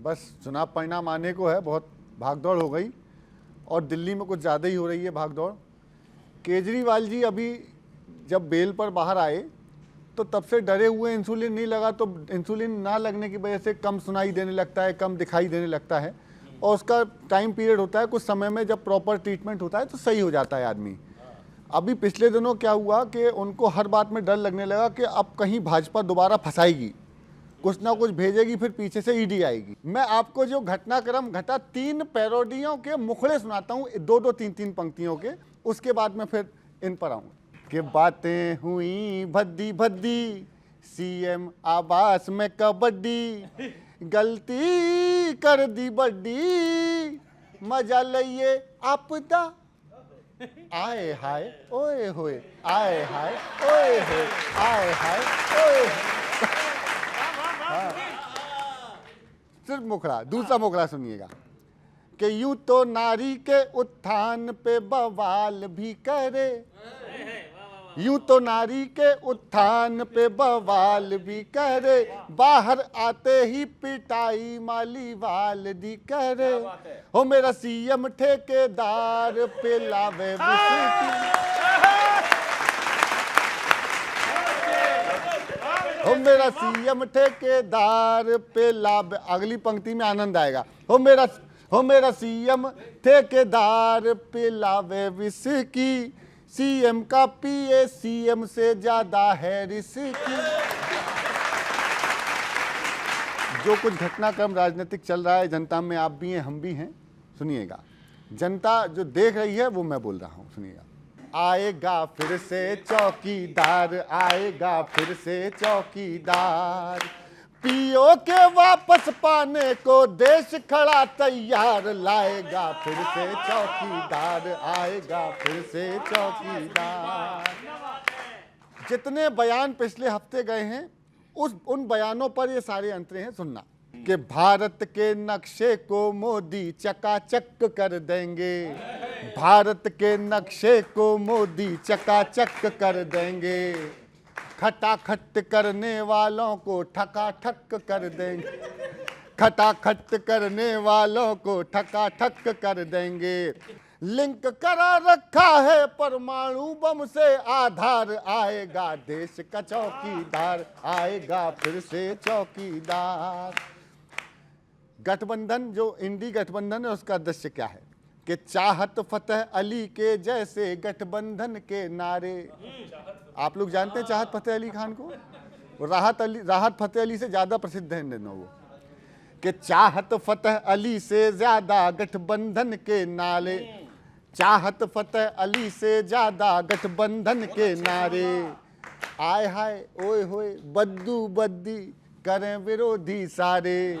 बस चुनाव परिणाम आने को है, बहुत भागदौड़ हो गई और दिल्ली में कुछ ज़्यादा ही हो रही है भागदौड़। केजरीवाल जी अभी जब बेल पर बाहर आए तो तब से डरे हुए, इंसुलिन नहीं लगा तो इंसुलिन ना लगने की वजह से कम सुनाई देने लगता है, कम दिखाई देने लगता है और उसका टाइम पीरियड होता है, कुछ समय में जब प्रॉपर ट्रीटमेंट होता है तो सही हो जाता है आदमी। अभी पिछले दिनों क्या हुआ कि उनको हर बात में डर लगने लगा कि अब कहीं भाजपा दोबारा फंसाएगी, कुछ ना कुछ भेजेगी, फिर पीछे से ईडी आएगी। मैं आपको जो घटनाक्रम घटा 3 पैरोडियों के मुखड़े सुनाता हूँ, 2-2 3-3 पंक्तियों के, उसके बाद मैं फिर इन पर आऊँगा। कि बातें हुई भद्दी भद्दी, सीएम आवास में कबड्डी, गलती कर दी बड्डी, मजा लइए आपदा, आए हाय ओए होए, आए हाय ओए होए, आए हाय ओए होए। हाँ। सिर्फ मुखड़ा, दूसरा मुखड़ा सुनिएगा कि यूं तो नारी के उत्थान पे बवाल भी करे, यूं तो नारी के उत्थान पे बवाल भी करे, बाहर आते ही पिटाई माली वाल दी करे। हो मेरा सीएम ठेकेदार पे लावे विस्की, हो मेरा सीएम ठेकेदार पे लावे, अगली पंक्ति में आनंद आएगा। हो मेरा सीएम ठेकेदार पे लावे विस्की, सीएम का पीए सीएम से ज्यादा है रिस्की। जो कुछ घटनाक्रम राजनीतिक चल रहा है, जनता में आप भी हैं, हम भी हैं, सुनिएगा। जनता जो देख रही है वो मैं बोल रहा हूं, सुनिएगा। आएगा फिर से चौकीदार, आएगा फिर से चौकीदार, पीओ के वापस पाने को देश खड़ा तैयार, लाएगा फिर से चौकीदार, आएगा फिर से चौकीदार। जितने बयान पिछले हफ्ते गए हैं उन बयानों पर ये सारे अंतरे हैं, सुनना। कि भारत के नक्शे को मोदी चकाचक कर देंगे, भारत के नक्शे को मोदी चकाचक कर देंगे, खटाखट करने वालों को ठकाठक कर देंगे, खटाखट करने वालों को ठकाठक कर देंगे। लिंक करा रखा है परमाणु बम से आधार, आएगा देश का चौकीदार, आएगा फिर से चौकीदार। गठबंधन जो इंडी गठबंधन है उसका दृश्य क्या है कि चाहत फतेह अली के जैसे गठबंधन के नारे। आप लोग जानते हैं चाहत फतेह अली खान को, राहत फतेह अली से ज्यादा प्रसिद्ध है इन दिनों वो। कि चाहत फतेह अली से ज्यादा गठबंधन के नारे, चाहत फतेह अली से ज्यादा गठबंधन के नारे, आय हाय ओए होए बद्दू बद्दी करें विरोधी सारे,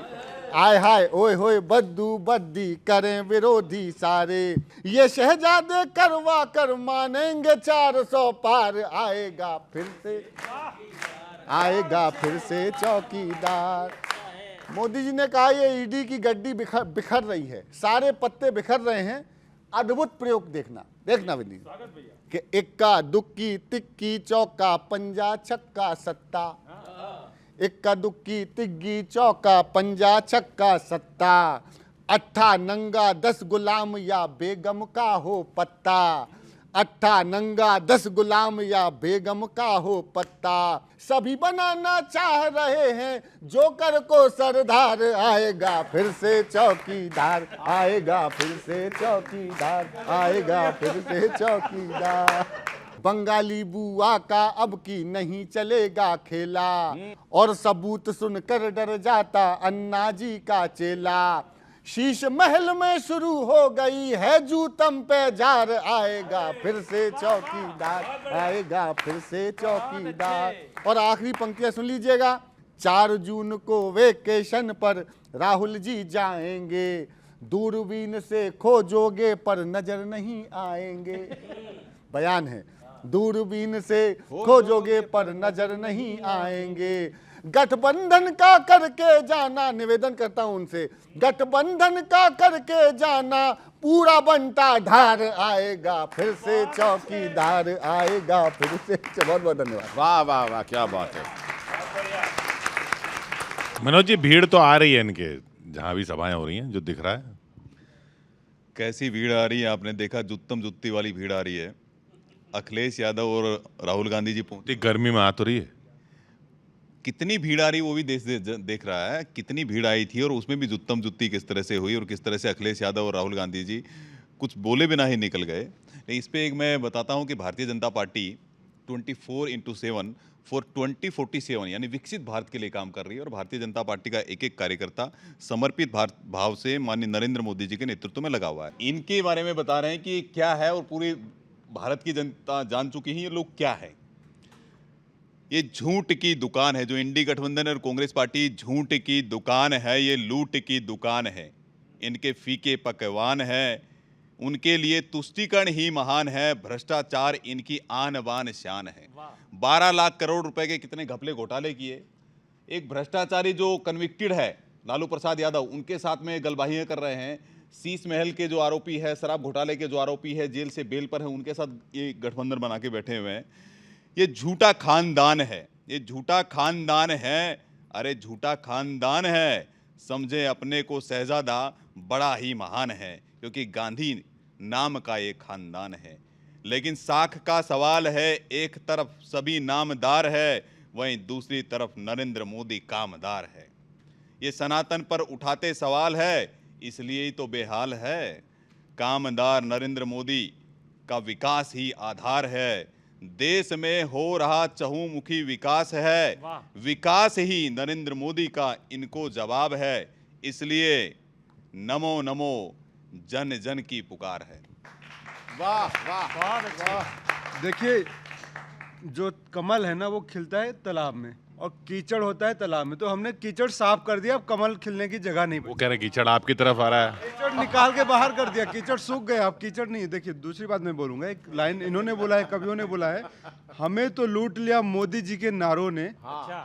आय हाय ओए होए बद्दू बद्दी करें विरोधी सारे, ये शहजादे करवा कर मानेंगे 400 पार, आएगा फिर से, आएगा फिर से चौकीदार। मोदी जी ने कहा ये ईडी की गड्डी बिखर रही है, सारे पत्ते बिखर रहे हैं। अद्भुत प्रयोग देखना विधि कि इक्का दुक्की तिक्की चौका पंजा छक्का सत्ता, इक्का दुक्की तिग्गी चौका पंजा छक्का सत्ता, अट्ठा नंगा 10 गुलाम या बेगम का हो पत्ता, अट्ठा नंगा 10 गुलाम या बेगम का हो पत्ता, सभी बनाना चाह रहे हैं जोकर को सरदार, आएगा फिर से चौकीदार, आएगा फिर से चौकीदार, आएगा फिर से चौकीदार। बंगाली बुआ का अब की नहीं चलेगा खेला, और सबूत सुनकर डर जाता अन्ना जी का चेला, शीश महल में शुरू हो गई है जूतम पे जार, आएगा फिर से चौकीदार, आएगा फिर से चौकीदार। और आखिरी पंक्तियां सुन लीजिएगा। 4 जून को वेकेशन पर राहुल जी जाएंगे, दूरबीन से खोजोगे पर नजर नहीं आएंगे। बयान है, दूरबीन से खोजोगे पर नजर नहीं आएंगे। गठबंधन का करके जाना, निवेदन करता हूं उनसे, गठबंधन का करके जाना, पूरा बनता ढार, आएगा फिर से चौकीदार, आएगा फिर से। बहुत बहुत धन्यवाद। वाह वाह वाह, क्या बात है। मनोज जी, भीड़ तो आ रही है इनके, जहाँ भी सभाएं हो रही हैं जो दिख रहा है। कैसी भीड़ आ रही है, आपने देखा, जुत्तम जुत्ती वाली भीड़ आ रही है। अखिलेश यादव और राहुल गांधी जी पहुंचे। इतनी गर्मी में आ तो रही है। कितनी भीड़ आ रही वो भी देख रहा है, कितनी भीड़ आई थी और उसमें भी जुत्तम जुत्ती किस तरह से हुई और किस तरह से अखिलेश यादव और राहुल गांधी जी कुछ बोले बिना ही निकल गए। इस पे एक मैं बताता हूं कि भारतीय जनता पार्टी 24/7 फॉर 2047 यानी विकसित भारत के लिए काम कर रही है और भारतीय जनता पार्टी का एक एक कार्यकर्ता समर्पित भाव से माननीय नरेंद्र मोदी जी के नेतृत्व में लगा हुआ है। इनके बारे में बता रहे हैं कि क्या है और पूरी भारत की जनता जान चुकी है ये लोग क्या है। ये झूठ की दुकान है, जो इंडी गठबंधन और कांग्रेस पार्टी झूठ की दुकान है, ये लूट की दुकान है। इनके फीके पकवान है, उनके लिए तुष्टीकरण ही महान है, भ्रष्टाचार इनकी आन बान शान है। 12 लाख करोड़ रुपए के कितने घपले घोटाले किए। एक भ्रष्टाचारी जो कन्विक्टेड है लालू प्रसाद यादव, उनके साथ में गलबाहियां कर रहे हैं। शीश महल के जो आरोपी है, शराब घोटाले के जो आरोपी है, जेल से बेल पर है, उनके साथ ये गठबंधन बना के बैठे हुए हैं। ये झूठा खानदान है, ये झूठा खानदान है, अरे झूठा खानदान है। समझे अपने को शहजादा, बड़ा ही महान है, क्योंकि गांधी नाम का एक खानदान है। लेकिन साख का सवाल है, एक तरफ सभी नामदार है, वहीं दूसरी तरफ नरेंद्र मोदी कामदार है। ये सनातन पर उठाते सवाल है, इसलिए ही तो बेहाल है। कामदार नरेंद्र मोदी का विकास ही आधार है। देश में हो रहा चहुमुखी विकास है, विकास ही नरेंद्र मोदी का इनको जवाब है। इसलिए नमो नमो जन जन की पुकार है। वाह वाह वाह। देखिए, जो कमल है ना वो खिलता है तालाब में और कीचड़ होता है तालाब में, तो हमने कीचड़ साफ कर दिया, अब कमल खिलने की जगह नहीं वो बची। कह रहे कीचड़ आपकी तरफ आ रहा है। कीचड़ निकाल के बाहर कर दिया, कीचड़ सूख गए, अब कीचड़ नहीं। देखिए, दूसरी बात मैं बोलूंगा, एक लाइन इन्होंने बोला है, कवियों ने बोला है, हमें तो लूट लिया मोदी जी के नारों ने,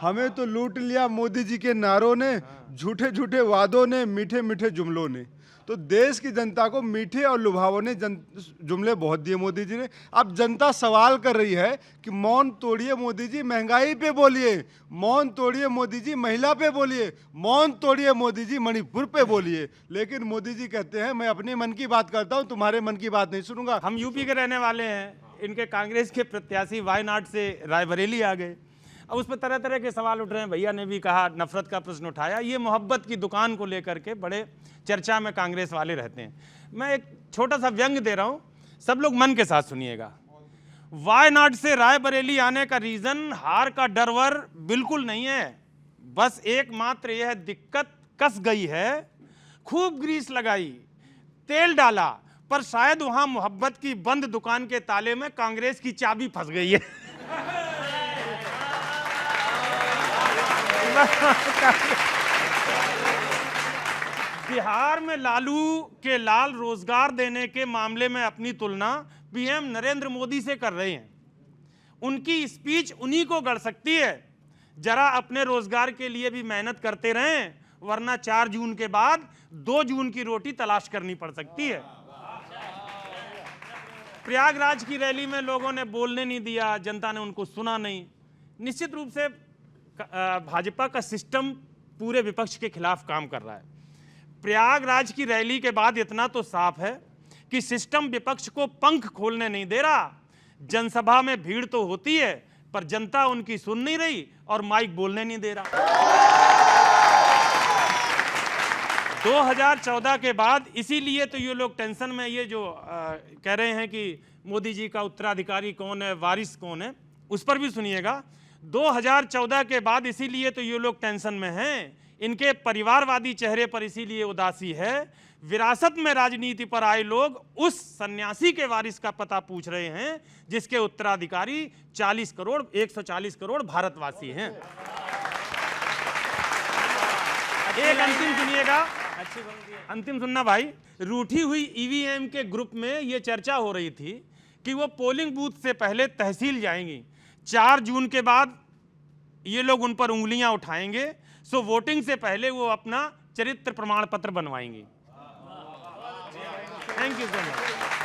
हमें तो लूट लिया मोदी जी के नारों ने, झूठे झूठे वादों ने, मीठे मीठे जुमलों ने। तो देश की जनता को मीठे और लुभावने जुमले बहुत दिए मोदी जी ने। अब जनता सवाल कर रही है कि मौन तोड़िए मोदी जी, महंगाई पे बोलिए, मौन तोड़िए मोदी जी, महिला पे बोलिए, मौन तोड़िए मोदी जी, मणिपुर पे बोलिए। लेकिन मोदी जी कहते हैं मैं अपने मन की बात करता हूं, तुम्हारे मन की बात नहीं सुनूंगा। हम यूपी के रहने वाले हैं, इनके कांग्रेस के प्रत्याशी वायनाड से रायबरेली आ गए। अब उस पर तरह तरह के सवाल उठ रहे हैं। भैया ने भी कहा, नफरत का प्रश्न उठाया। ये मोहब्बत की दुकान को लेकर के बड़े चर्चा में कांग्रेस वाले रहते हैं। मैं एक छोटा सा व्यंग दे रहा हूं, सब लोग मन के साथ सुनिएगा। वायनाड से रायबरेली आने का रीजन हार का डर वर बिल्कुल नहीं है, बस एकमात्र यह दिक्कत कस गई है, खूब ग्रीस लगाई, तेल डाला, पर शायद वहां मोहब्बत की बंद दुकान के ताले में कांग्रेस की चाबी फंस गई है। बिहार में लालू के लाल रोजगार देने के मामले में अपनी तुलना पीएम नरेंद्र मोदी से कर रहे हैं। उनकी स्पीच उन्हीं को गढ़ सकती है। जरा अपने रोजगार के लिए भी मेहनत करते रहें, वरना 4 जून के बाद 2 जून की रोटी तलाश करनी पड़ सकती है। प्रयागराज की रैली में लोगों ने बोलने नहीं दिया, जनता ने उनको सुना नहीं। निश्चित रूप से भाजपा का सिस्टम पूरे विपक्ष के खिलाफ काम कर रहा है। प्रयागराज की रैली के बाद इतना तो साफ है कि सिस्टम विपक्ष को पंख खोलने नहीं दे रहा। जनसभा में भीड़ तो होती है, पर जनता उनकी सुन नहीं रही और माइक बोलने नहीं दे रहा। 2014 के बाद इसीलिए तो ये लोग टेंशन में, ये जो कह रहे हैं कि मोदी जी का उत्तराधिकारी कौन है, वारिस कौन है, उस पर भी सुनिएगा। 2014 के बाद इसीलिए तो ये लोग टेंशन में हैं। इनके परिवारवादी चेहरे पर इसीलिए उदासी है। विरासत में राजनीति पर आए लोग उस सन्यासी के वारिस का पता पूछ रहे हैं जिसके उत्तराधिकारी 140 करोड़ भारतवासी हैं। एक अंतिम सुनिएगा, अंतिम सुनना भाई। रूठी हुई ईवीएम के ग्रुप में यह चर्चा हो रही थी कि वो पोलिंग बूथ से पहले तहसील जाएंगी। 4 जून के बाद ये लोग उन पर उंगलियां उठाएंगे, सो वोटिंग से पहले वो अपना चरित्र प्रमाण पत्र बनवाएंगी। Thank you so much.